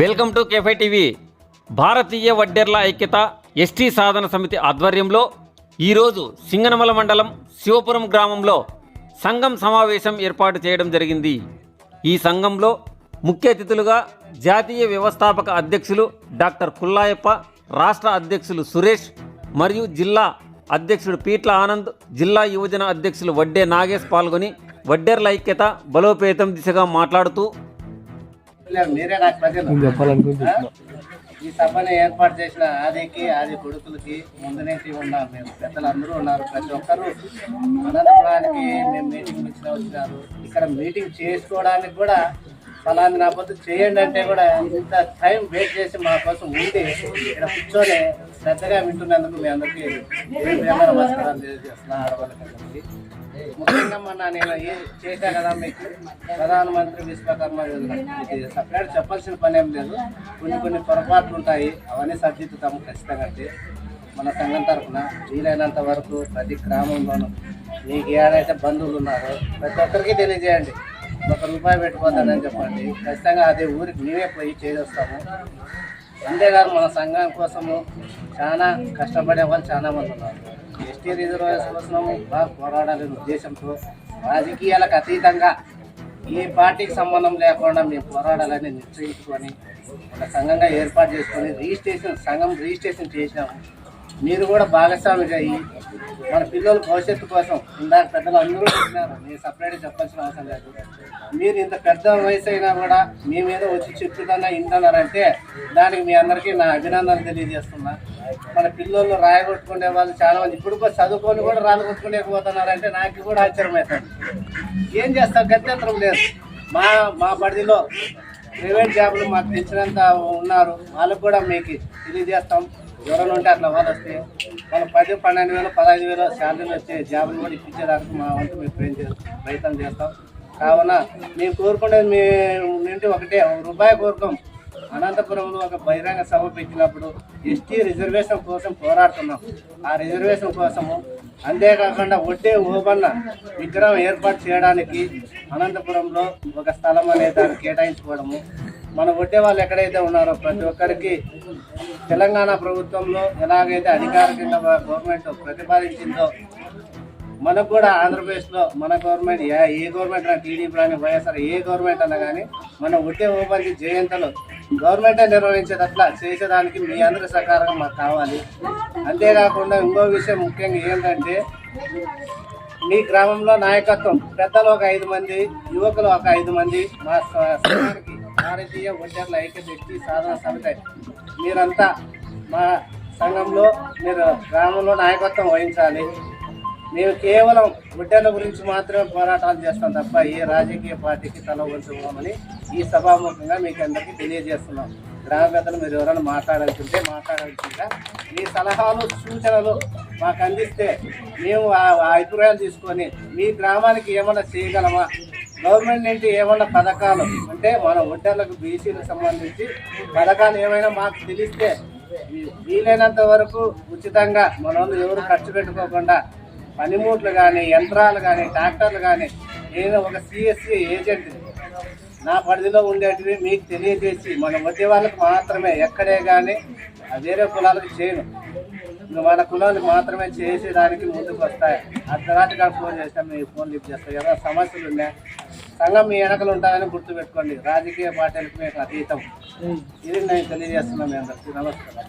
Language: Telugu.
వెల్కమ్ టు కేఫై టీవీ. భారతీయ వడ్డెర్ల ఐక్యత ఎస్టీ సాధన సమితి ఆధ్వర్యంలో ఈరోజు సింగనమల మండలం శివపురం గ్రామంలో సంఘం సమావేశం ఏర్పాటు చేయడం జరిగింది. ఈ సంఘంలో ముఖ్య అతిథులుగా జాతీయ వ్యవస్థాపక అధ్యక్షులు డాక్టర్ కుల్లాయప్ప, రాష్ట్ర అధ్యక్షులు సురేష్ మరియు జిల్లా అధ్యక్షుడు పీట్ల ఆనంద్, జిల్లా యువజన అధ్యక్షులు వడ్డే నాగేష్ పాల్గొని వడ్డెర్ల ఐక్యత బలోపేతం దిశగా మాట్లాడుతూ మీరే నాకు ప్రజలు ఈ సభని ఏర్పాటు చేసిన ఆది కొడుకులకి ముందు నుంచి ఉన్నాం. మేము పెద్దలందరూ ఉన్నారు. ప్రతి ఒక్కరు అనంతపురానికి మేము మీటింగ్ వచ్చినారు. ఇక్కడ మీటింగ్ చేసుకోవడానికి కూడా ఫలాన్ని నా పొద్దు చేయండి అంటే కూడా ఇంత టైం వెయిట్ చేసి మా కోసం ఉండి ఇక్కడ కూర్చొని శ్రద్ధగా వింటున్నందుకు మీ అందరికీ నమస్కారాలు తెలియజేస్తున్నా. ఆడవాళ్ళకి ముఖ్యంగా మొన్న నేను చేశా కదా, మీకు ప్రధానమంత్రి విశ్వకర్మ యోజన ఇది సపరేట్ చెప్పాల్సిన పని ఏం లేదు. కొన్ని పొరపాట్లు ఉంటాయి, అవన్నీ సర్దిద్దుతాము ఖచ్చితంగా. మన సంఘం తరఫున వీలైనంత వరకు ప్రతి గ్రామంలోనూ మీకు ఏడైతే బంధువులు ఉన్నారో ప్రతి ఒక్కరికి తెలియజేయండి. ₹1 పెట్టుకోతానని చెప్పండి. ఖచ్చితంగా అదే ఊరికి మేమే పోయి చేస్తాము. అంతేగాదు మన సంఘం కోసము చాలా కష్టపడే వాళ్ళు చాలా మంది ఉన్నారు. ఎస్టీ రిజర్వేషన్ కోసము బాగా పోరాడాలనే ఉద్దేశంతో రాజకీయాలకు అతీతంగా ఏ పార్టీకి సంబంధం లేకుండా మేము పోరాడాలని నిశ్చయించుకొని ఒక సంఘంగా ఏర్పాటు చేసుకొని సంఘం రిజిస్ట్రేషన్ చేసినాము. మీరు కూడా భాగస్వామిగా అయ్యి మన పిల్లల భవిష్యత్తు కోసం ఇందాక పెద్దలు అందరూ చెప్పినారు, మీరు సపరేట్గా చెప్పాల్సిన అవసరం లేదు. మీరు ఇంత పెద్ద వయసు అయినా కూడా మీ మీద వచ్చి చెప్తున్నా వింటున్నారంటే దానికి మీ అందరికీ నా అభినందనలు తెలియజేస్తున్నా. మన పిల్లలు రాయగొట్టుకునే వాళ్ళు చాలా మంది ఇప్పుడు చదువుకొని కూడా రాయగొట్టుకునేకపోతున్నారంటే నాకు కూడా ఆశ్చర్యమవుతుంది. ఏం చేస్తాం, గత్యంతరం లేదు. మా పరిధిలో ప్రైవేట్ జాబులు మాకు తెచ్చినంత ఉన్నారు, వాళ్ళకు కూడా మీకు తెలియజేస్తాం. ఎవరైనా ఉంటే అట్లా వాళ్ళు వస్తే వాళ్ళు 10, 12,000, 15,000 శాలరీలు వచ్చే జాబులు కూడా ఇప్పించేదానికి మా వంతు మేము ప్రయత్నం చేస్తాం. కావున మేము కోరుకునేది మీ నుండి ఒకటే ₹1 కోరుకోం. అనంతపురంలో ఒక బహిరంగ సభ పెట్టినప్పుడు ఎస్టీ రిజర్వేషన్ కోసం పోరాడుతున్నాం. ఆ రిజర్వేషన్ కోసము అంతేకాకుండా వడ్డే ఓబన్న విగ్రహం ఏర్పాటు చేయడానికి అనంతపురంలో ఒక స్థలం అనేది దాన్ని కేటాయించుకోవడము. మన వడ్డే వాళ్ళు ఎక్కడైతే ఉన్నారో ప్రతి ఒక్కరికి తెలంగాణ ప్రభుత్వంలో ఎలాగైతే అధికారికంగా గవర్నమెంట్ ప్రతిపాదించిందో మనకు కూడా ఆంధ్రప్రదేశ్లో మన గవర్నమెంట్ ఏ గవర్నమెంట్ టీడీపీ కానీ వైఎస్ఆర్ ఏ గవర్నమెంట్ అన్నా కానీ మన వడ్డే ఓబన్కి జయంతులు గవర్నమెంటే నిర్వహించేటట్లా చేసేదానికి మీ అందరి సహకారం మాకు కావాలి. అంతేకాకుండా ఇంకో విషయం ముఖ్యంగా ఏంటంటే మీ గ్రామంలో నాయకత్వం పెద్దలు ఒక 5 మంది, యువకులు ఒక 5 మంది మా సంఘానికి భారతీయ వడ్డెర్ల ఐక్యత ఎస్టీ సాధన సమితి మీరంతా మా సంఘంలో మీరు గ్రామంలో నాయకత్వం వహించాలి. మేము కేవలం వడ్డెర్ల గురించి మాత్రమే పోరాటాలు చేస్తాం తప్ప ఏ రాజకీయ పార్టీకి తల వంచుకోమని ఈ సభాముఖంగా మీకు అందరికీ తెలియజేస్తున్నాం. గ్రామ పెద్దలు మీరు ఎవరైనా మాట్లాడాల్సిందిగా మీ సలహాలు సూచనలు మాకు అందిస్తే మేము ఆ అభిప్రాయాలు తీసుకొని మీ గ్రామానికి ఏమైనా చేయగలమా, గవర్నమెంట్ నుండి ఏమైనా పథకాలు అంటే మన వడ్డెర్లకు బీసీలకు సంబంధించి పథకాలు ఏమైనా మాకు తెలిస్తే వీలైనంత వరకు ఉచితంగా మన వాళ్ళు ఎవరు ఖర్చు పెట్టుకోకుండా పనిముట్లు కానీ, యంత్రాలు కానీ, ట్రాక్టర్లు కానీ నేను ఒక సిఎస్సి ఏజెంట్ నా పరిధిలో ఉండేటివి మీకు తెలియజేసి మన వడ్డీ వాళ్ళకి మాత్రమే ఎక్కడే కానీ వేరే కులాలకు చేయను, మన కులాలకు మాత్రమే చేసేదానికి ముందుకు వస్తాయి. అర్ధరాత్రిగా ఫోన్ చేస్తాం, మీ ఫోన్ లిఫ్ట్ చేస్తాయి. ఏదైనా సమస్యలు ఉన్నాయి సంఘం మీ వెనకలు ఉంటాయని గుర్తుపెట్టుకోండి. రాజకీయ పార్టీలకు మీకు అతీతం. ఇది నేను తెలియజేస్తున్నాను. మీ అందరికీ నమస్కారం.